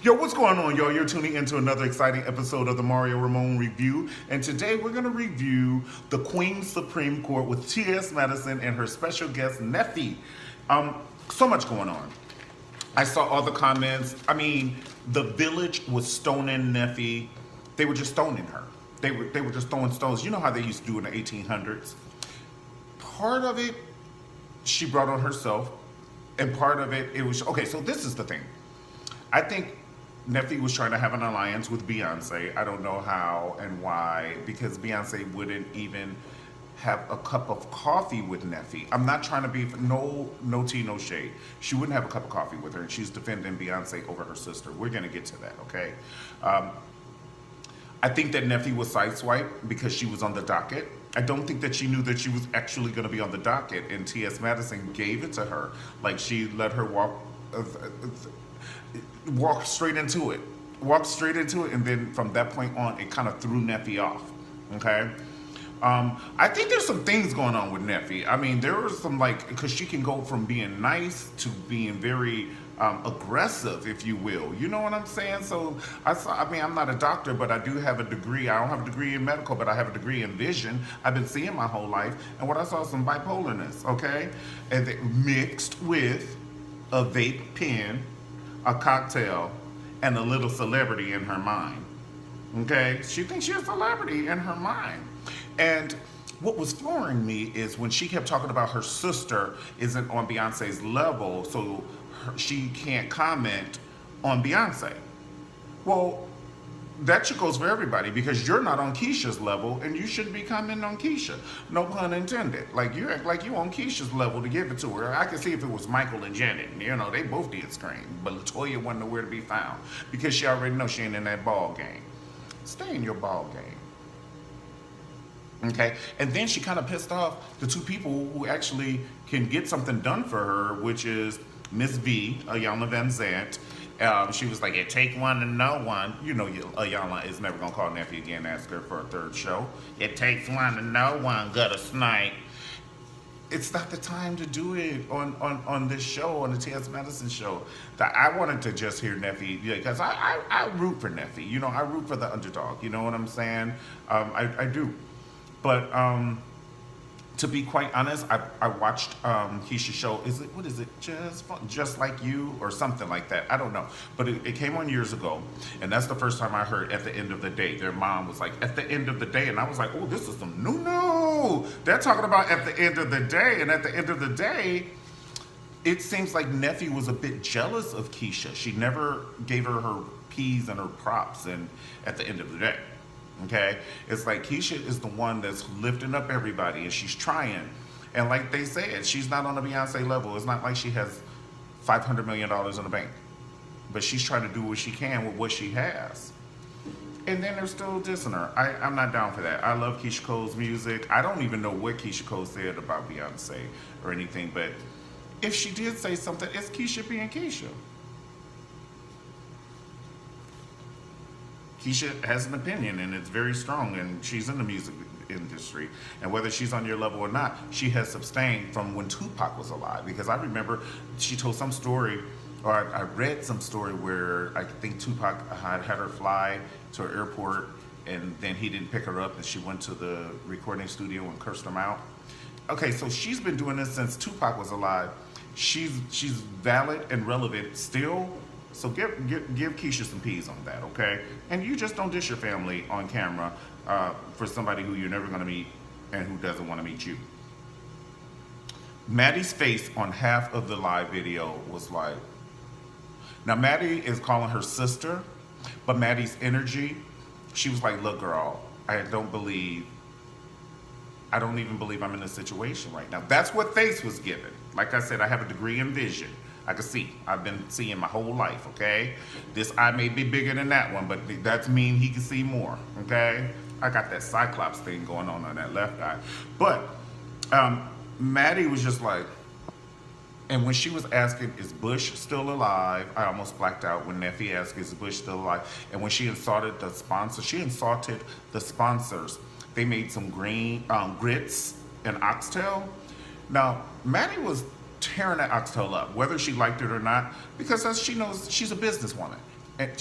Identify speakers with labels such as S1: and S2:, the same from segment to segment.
S1: Yo, what's going on, y'all? You're tuning into another exciting episode of the Mario Ramone Review, and today we're going to review the Queen's Supreme Court with T.S. Madison and her special guest, Neffe. So much going on. I saw all the comments. I mean, the village was stoning Neffe. They were just stoning her. They were just throwing stones. You know how they used to do in the 1800s. Part of it, she brought on herself, and part of it, it was okay. So this is the thing. I think Neffe was trying to have an alliance with Beyonce. I don't know how and why, because Beyonce wouldn't even have a cup of coffee with Neffe. I'm not trying to be no tea, no shade. She wouldn't have a cup of coffee with her, and she's defending Beyonce over her sister. We're gonna get to that, okay? I think that Neffe was sideswiped because she was on the docket. I don't think that she knew that she was actually going to be on the docket, and T.S. Madison gave it to her. Like, she let her walk straight into it. Walked straight into it, and then from that point on, it kind of threw Neffe off, okay? I think there's some things going on with Neffe. I mean, there was some, like, because she can go from being nice to being very aggressive, if you will. You know what I'm saying? So, I mean, I'm not a doctor, but I do have a degree. I don't have a degree in medical, but I have a degree in vision. I've been seeing my whole life, and what I saw was some bipolarness, okay? And mixed with a vape pen, a cocktail, and a little celebrity in her mind. Okay? She thinks she's a celebrity in her mind. And what was flooring me is when she kept talking about her sister isn't on Beyonce's level, so she can't comment on Beyonce. Well, that shit goes for everybody because you're not on Keisha's level and you shouldn't be commenting on Keisha. No pun intended. Like, you act like you on Keisha's level to give it to her. I can see if it was Michael and Janet. You know, they both did scream. But LaToya wasn't nowhere to be found because she already knows she ain't in that ball game. Stay in your ball game. Okay? And then she kind of pissed off the two people who actually can get something done for her, which is Miss V, Ayanna Van Zant. She was like, it take one to know one. You know, Ayanna is never going to call Neffe again, ask her for a third show. It takes one to know one, gutter snipe. It's not the time to do it on this show, on the T.S. Madison show. I wanted to just hear Neffe, because I root for Neffe. You know, I root for the underdog. You know what I'm saying? I do. But to be quite honest, I watched Keisha's show. What is it? Just Like You or something like that. I don't know. But it came on years ago, and that's the first time I heard "At the End of the Day." Their mom was like, "At the end of the day," and I was like, "Oh, this is some no. They're talking about at the end of the day, and at the end of the day." It seems like Neffe was a bit jealous of Keisha. She never gave her P's and her props, and at the end of the day. Okay, it's like Keisha is the one that's lifting up everybody, and she's trying. And like they said, she's not on the Beyonce level. It's not like she has $500 million in the bank, but she's trying to do what she can with what she has. And then they're still dissing her. I'm not down for that. I love Keisha Cole's music. I don't even know what Keisha Cole said about Beyonce or anything, but if she did say something, it's Keisha being Keisha. Keisha has an opinion, and it's very strong, and she's in the music industry. And whether she's on your level or not, she has abstained from when Tupac was alive. Because I remember she told some story, or I read some story where I think Tupac had her fly to an airport, and then he didn't pick her up, and she went to the recording studio and cursed him out. Okay, so she's been doing this since Tupac was alive. She's valid and relevant still. So give Keisha some peas on that, okay? And you just don't dish your family on camera for somebody who you're never going to meet and who doesn't want to meet you. Maddie's face on half of the live video was like... Now, Maddie is calling her sister, but Maddie's energy, she was like, look, girl, I don't even believe I'm in this situation right now. That's what face was given. Like I said, I have a degree in vision. I can see. I've been seeing my whole life, okay? This eye may be bigger than that one, but that's mean he can see more, okay? I got that Cyclops thing going on that left eye. But Maddie was just like, and when she was asking, is Bush still alive? I almost blacked out when Neffe asked, is Bush still alive? And when she insulted the sponsors. They made some green grits and oxtail. Now, Maddie was tearing that oxtail up, whether she liked it or not, because as she knows, she's a businesswoman. And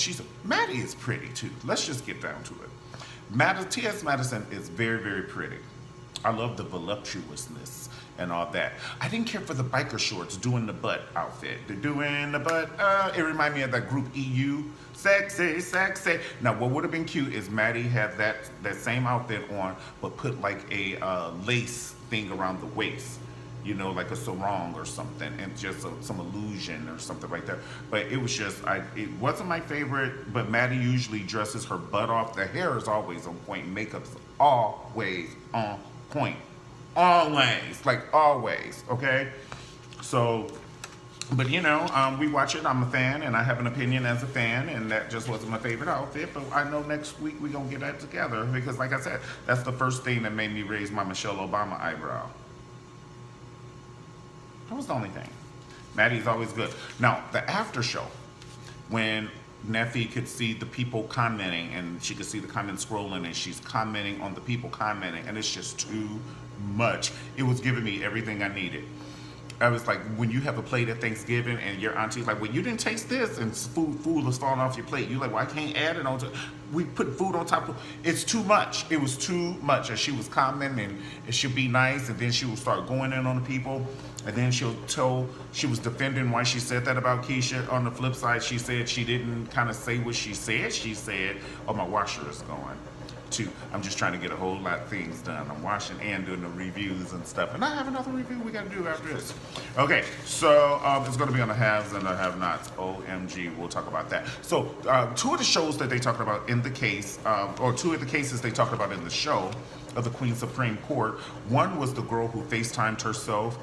S1: Maddie is pretty too. Let's just get down to it. T.S. Madison is very, very pretty. I love the voluptuousness and all that. I didn't care for the biker shorts doing the butt outfit. They're doing the butt. It reminded me of that group EU. Sexy, sexy. Now, what would have been cute is Maddie had that same outfit on, but put like a lace thing around the waist. You know, like a sarong or something, and just some illusion or something like that. But it was just, it wasn't my favorite, but Maddie usually dresses her butt off. The hair is always on point. Makeup's always on point. Always. Like, always. Okay? So, but you know, we watch it. I'm a fan, and I have an opinion as a fan, and that just wasn't my favorite outfit. But I know next week we're going to get that together because, like I said, that's the first thing that made me raise my Michelle Obama eyebrow. That was the only thing. Maddie's always good. Now, the after show, when Neffe could see the people commenting, and she could see the comments scrolling, and she's commenting on the people commenting, and it's just too much. It was giving me everything I needed. I was like, when you have a plate at Thanksgiving and your auntie's like, well, you didn't taste this, and food was falling off your plate. You're like, well, I can't add it on to. We put food on top of. It's too much. It was too much. And she was commenting, and it should be nice, and then she would start going in on the people, and then she was defending why she said that about Keisha. On the flip side, she said she didn't kind of say what she said. She said, oh, my washer is going. I'm just trying to get a whole lot of things done. I'm watching and doing the reviews and stuff. And I have another review we got to do after this. Okay, so it's going to be on the haves and the have-nots. OMG, we'll talk about that. So two of the shows that they talked about in the case, or two of the cases they talked about in the show of the Queen Supreme Court, one was the girl who FaceTimed herself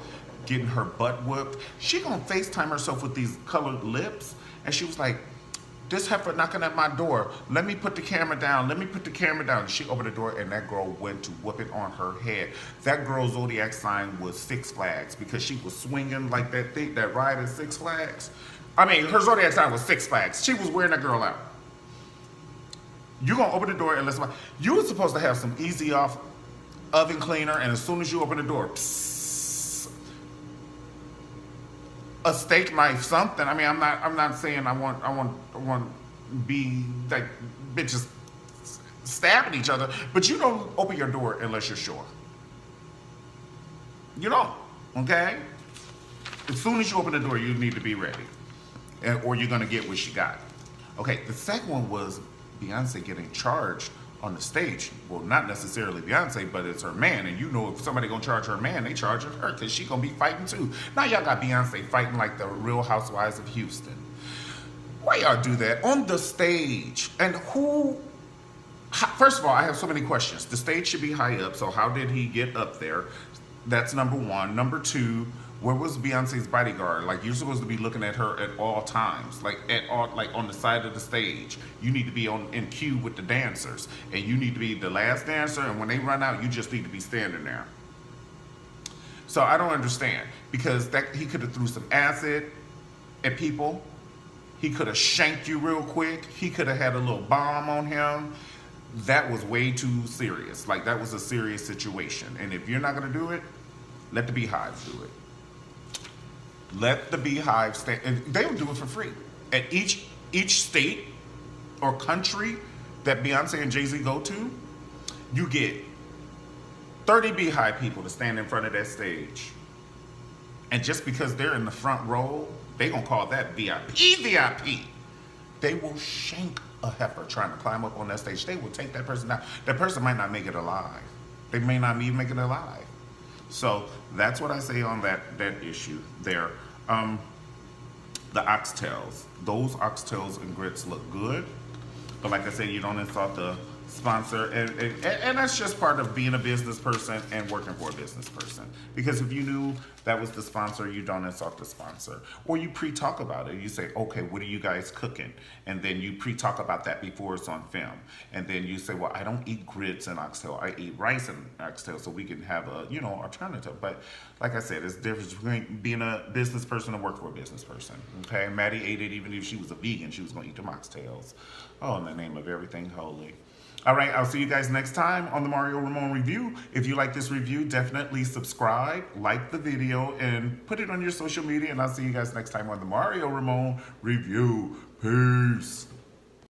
S1: getting her butt whooped. She gonna FaceTime herself with these colored lips, and she was like, this heifer knocking at my door. Let me put the camera down. Let me put the camera down. She opened the door, and that girl went to whoop it on her head. That girl's zodiac sign was Six Flags because she was swinging like that thing, that ride at Six Flags. I mean, her zodiac sign was Six Flags. She was wearing that girl out. You gonna open the door and listen. You were supposed to have some easy off oven cleaner, and as soon as you open the door, psst, a steak knife, something. I mean, I'm not saying I want be like bitches stabbing each other, but you don't open your door unless you're sure. You don't, okay? As soon as you open the door, you need to be ready, or you're gonna get what she got. Okay, the second one was Beyonce getting charged on the stage. Well, not necessarily Beyonce, but it's her man. And you know if somebody gonna charge her man, they charging her because she gonna be fighting too. Now y'all got Beyonce fighting like the Real Housewives of Houston. Why y'all do that on the stage? And first of all, I have so many questions. The stage should be high up, so how did he get up there? That's number one. Number two, where was Beyonce's bodyguard? Like, you're supposed to be looking at her at all times, like on the side of the stage. You need to be in queue with the dancers, and you need to be the last dancer. And when they run out, you just need to be standing there. So I don't understand, because he could have threw some acid at people. He could have shanked you real quick. He could have had a little bomb on him. That was way too serious. Like, that was a serious situation. And if you're not gonna do it, let the Beehives do it. Let the Beehive stand, and they'll do it for free. At each state or country that Beyonce and Jay-Z go to, you get 30 Beehive people to stand in front of that stage. And just because they're in the front row, they gonna call that VIP. They will shank a heifer trying to climb up on that stage. They will take that person down. That person might not make it alive. They may not even make it alive. So that's what I say on that issue there. The oxtails. Those oxtails and grits look good. But like I said, you don't insult the sponsor. And that's just part of being a business person and working for a business person. Because if you knew that was the sponsor, you don't insult the sponsor. Or you pre-talk about it. You say, okay, what are you guys cooking? And then you pre-talk about that before it's on film. And then you say, well, I don't eat grits and oxtail. I eat rice and oxtail, so we can have a, alternative. But like I said, it's the difference between being a business person and work for a business person. Okay, Maddie ate it even if she was a vegan. She was going to eat them oxtails. Oh, in the name of everything holy. All right, I'll see you guys next time on the Mario Ramone Review. If you like this review, definitely subscribe, like the video, and put it on your social media. And I'll see you guys next time on the Mario Ramone Review. Peace.